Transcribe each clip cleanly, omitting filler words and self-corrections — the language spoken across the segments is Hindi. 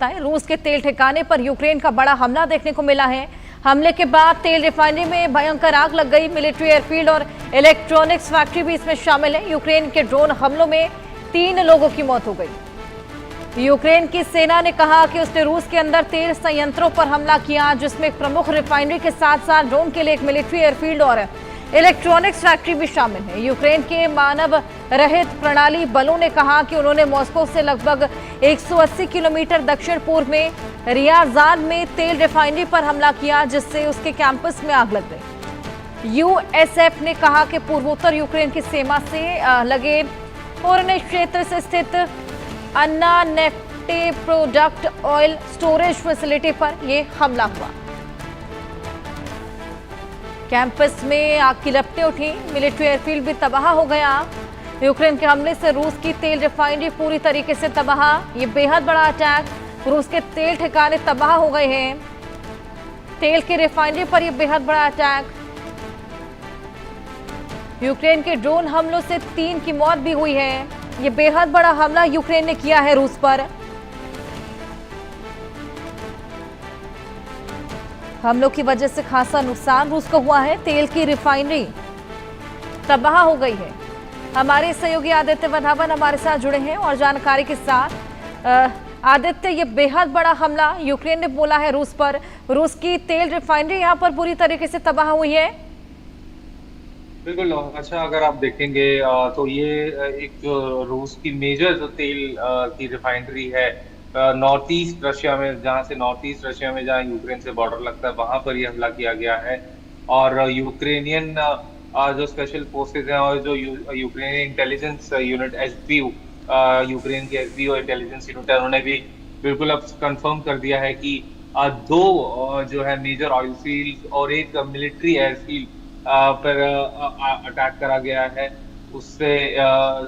रूस के तेल ठिकाने पर यूक्रेन का बड़ा हमला देखने को मिला है। हमले के बाद तेल रिफाइनरी में भयंकर आग लग गई। मिलिट्री एयरफील्ड और इलेक्ट्रॉनिक्स फैक्ट्री भी इसमें शामिल है। यूक्रेन के ड्रोन हमलों में 3 लोगों की मौत हो गई। यूक्रेन की सेना ने कहा कि उसने रूस के अंदर तेल संयंत्रों पर हमला किया, जिसमें एक प्रमुख रिफाइनरी के साथ साथ ड्रोन के लिए एक मिलिट्री एयरफील्ड और इलेक्ट्रॉनिक्स फैक्ट्री भी शामिल है। यूक्रेन के मानव रहित प्रणाली बलों ने कहा कि उन्होंने मॉस्को से लगभग 180 किलोमीटर दक्षिण पूर्व में रियाजान में तेल रिफाइनरी पर हमला किया, जिससे उसके कैंपस में आग लग गई। यूएसएफ ने कहा कि पूर्वोत्तर यूक्रेन की सीमा से लगे पोरने क्षेत्र से स्थित अन्ना नेफ्टे प्रोडक्ट ऑयल स्टोरेज फैसिलिटी पर यह हमला हुआ। कैंपस में आग की लपटें उठी। मिलिट्री एयरफील्ड भी तबाह हो गया। यूक्रेन के हमले से रूस की तेल रिफाइनरी पूरी तरीके से तबाह। ये बेहद बड़ा अटैक। रूस के तेल ठिकाने तबाह हो गए हैं। तेल की रिफाइनरी पर यह बेहद बड़ा अटैक। यूक्रेन के ड्रोन हमलों से 3 की मौत भी हुई है। यह बेहद बड़ा हमला यूक्रेन ने किया है रूस पर। हमलों की वजह से खासा नुकसान रूस को हुआ है। तेल की रिफाइनरी तबाह हो गई है। हमारे सहयोगी आदित्य वधावन हमारे साथ जुड़े हैं और जानकारी के साथ। आदित्य, ये बेहद बड़ा हमला यूक्रेन ने बोला है रूस पर। रूस की तेल रिफाइनरी यहाँ पर पूरी तरीके से तबाह हुई है। बिल्कुल। अच्छा, अगर आप देखेंगे तो ये एक जो रूस की मेजर जो तेल की रिफाइनरी है नॉर्थ ईस्ट रशिया में, जहाँ से नॉर्थ ईस्ट रशिया में जहाँ यूक्रेन से बॉर्डर लगता है, वहां पर यह हमला किया गया है। और यूक्रेनियन जो स्पेशल फोर्सेज हैं और जो Ukrainian intelligence unit SBU, Ukraine की एसबीयू इंटेलिजेंस यूनिट है, उन्होंने भी बिल्कुल अब कंफर्म कर दिया है कि 2 जो है मेजर ऑयल फील्ड और एक मिलिट्री एयरफील्ड पर अटैक करा गया है। उससे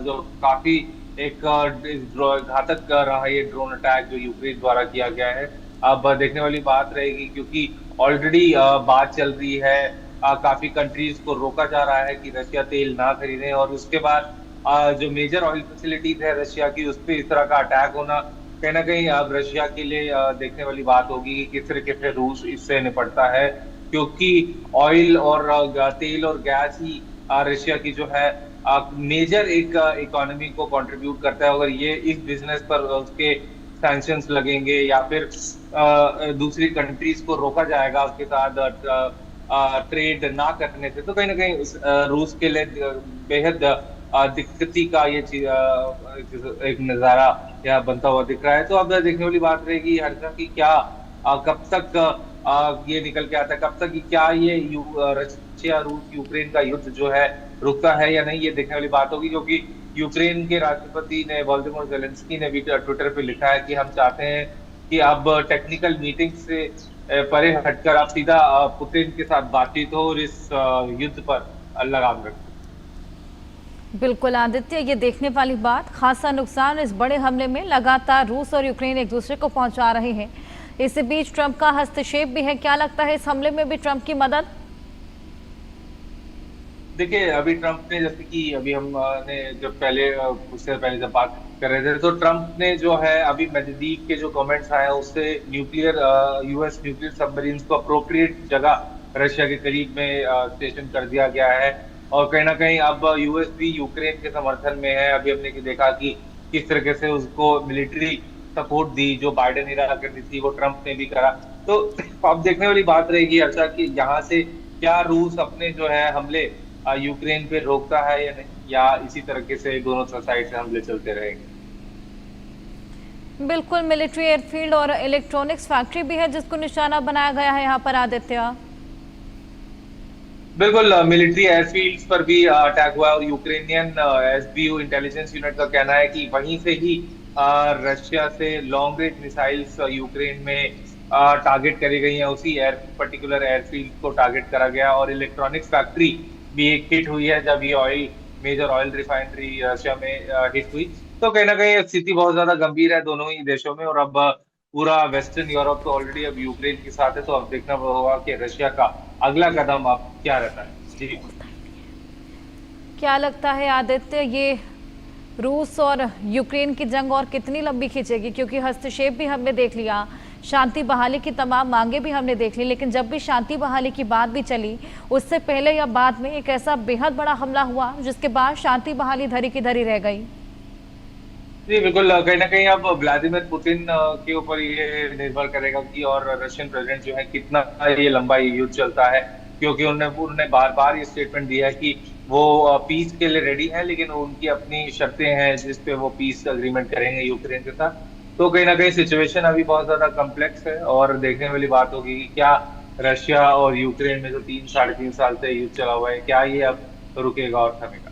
जो काफी एक घातक रहा ये ड्रोन अटैक जो यूक्रेन द्वारा किया गया है। अब देखने वाली बात रहेगी, क्योंकि ऑलरेडी बात चल रही है, काफी कंट्रीज को रोका जा रहा है कि रशिया तेल ना खरीदें, और उसके बाद जो मेजर ऑयल फैसिलिटीज है रशिया की, उस पर इस तरह का अटैक होना कहीं ना कहीं अब रशिया के लिए देखने वाली बात होगी कि किस तरीके से रूस इससे निपटता है, क्योंकि ऑयल और तेल और गैस ही रशिया की जो है मेजर एक इकोनॉमी को कंट्रीब्यूट करता है। अगर ये इस बिजनेस पर उसके सैंक्शंस लगेंगे या फिर दूसरी कंट्रीज को रोका जाएगा उसके साथ ट्रेड ना करने से, तो कहीं ना कहीं रूस के लिए बेहद दिक्कती का ये चीज एक नजारा यहाँ बनता हुआ दिख रहा है। तो अब देखने वाली बात रहेगी हर्षा की क्या कब तक ये निकल के आता है, कब तक क्या ये रशिया रूस यूक्रेन का युद्ध जो है रुकता है या नहीं, ये देखने वाली बात होगी। क्योंकि यूक्रेन के राष्ट्रपति ने वोलोदिमीर ज़ेलेंस्की ने भी ट्विटर पे लिखा है कि हम चाहते हैं कि अब टेक्निकल मीटिंग से परे हटकर अब सीधा पुतिन के साथ बातचीत हो और इस युद्ध पर लगाम रखें। बिल्कुल आदित्य, ये देखने वाली बात। खासा नुकसान इस बड़े हमले में। लगातार रूस और यूक्रेन एक दूसरे को पहुंचा रहे हैं। इस बीच ट्रंप का हस्तक्षेप भी है। क्या लगता है इस हमले में भी ट्रंप की मदद? देखिए, अभी ट्रंप ने, जैसे कि अभी हमने जब पहले उससे पहले जब बात कर रहे थे, तो ट्रंप ने जो है अभी नजदीक के जो कमेंट्स आए हैं उससे न्यूक्लियर यूएस न्यूक्लियर सबमरीन्स को अप्रोप्रिएट जगह रशिया के करीब में स्टेशन कर दिया गया है। और कहीं ना कहीं अब यूएस भी यूक्रेन के समर्थन में है। अभी हमने देखा कि किस तरीके से उसको मिलिट्री सपोर्ट दी, जो बाइडेन इरा करनी थी वो ट्रंप ने भी करा। तो अब देखने वाली बात रहेगी अच्छा कि यहाँ से क्या रूस अपने जो है हमले यूक्रेन पे रोकता है या नहीं, या इसी तरीके से दोनों साइड से हमले चलते रहेंगे। बिल्कुल, मिलिट्री एयरफील्ड और इलेक्ट्रॉनिक्स फैक्ट्री भी है जिसको निशाना बनाया गया है यहाँ पर आदित्य। बिल्कुल, मिलिट्री एयरफील्ड्स पर भी अटैक हुआ और यूक्रेनियन एसबीयू इंटेलिजेंस यूनिट का कहना है कि वहीं से ही रशिया से लॉन्ग रेंज मिसाइल्स यूक्रेन में टारगेट करी गई हैं। उसी पर्टिकुलर एयरफील्ड को टारगेट करा गया और इलेक्ट्रॉनिक्स फैक्ट्री भी एक हिट हुई है जब ये मेजर ऑयल रिफाइनरी रशिया में हिट हुई। तो कहीं ना कहीं स्थिति बहुत ज्यादा गंभीर है दोनों ही देशों में। और अब पूरा वेस्टर्न यूरोप तो ऑलरेडी अब यूक्रेन के साथ है, तो अब देखना होगा कि रशिया का अगला कदम अब क्या रहता है। जी, क्या लगता है आदित्य, ये रूस और यूक्रेन की जंग और कितनी लंबी खींचेगी, क्योंकि हस्तक्षेप भी हमने देख लिया, शांति बहाली की तमाम मांगे भी हमने देख ली, लेकिन जब भी शांति बहाली की बात भी चली उससे पहले या बाद में एक ऐसा बेहद बड़ा हमला हुआ जिसके बाद शांति बहाली धरी की धरी रह गई। जी बिल्कुल, कहीं ना कहीं अब व्लादिमीर पुतिन के ऊपर ये निर्भर करेगा कि और रशियन प्रेसिडेंट जो है कितना ये लंबा ये युद्ध चलता है, क्योंकि उन्होंने बार बार ये स्टेटमेंट दिया है कि वो पीस के लिए रेडी है, लेकिन उनकी अपनी शर्तें हैं जिस पे वो पीस अग्रीमेंट करेंगे यूक्रेन के साथ। तो कहीं ना कहीं सिचुएशन अभी बहुत ज्यादा कम्प्लेक्स है और देखने वाली बात होगी कि क्या रशिया और यूक्रेन में जो 3 साढ़े 3 साल से युद्ध चला हुआ है, क्या ये अब रुकेगा और थमेगा।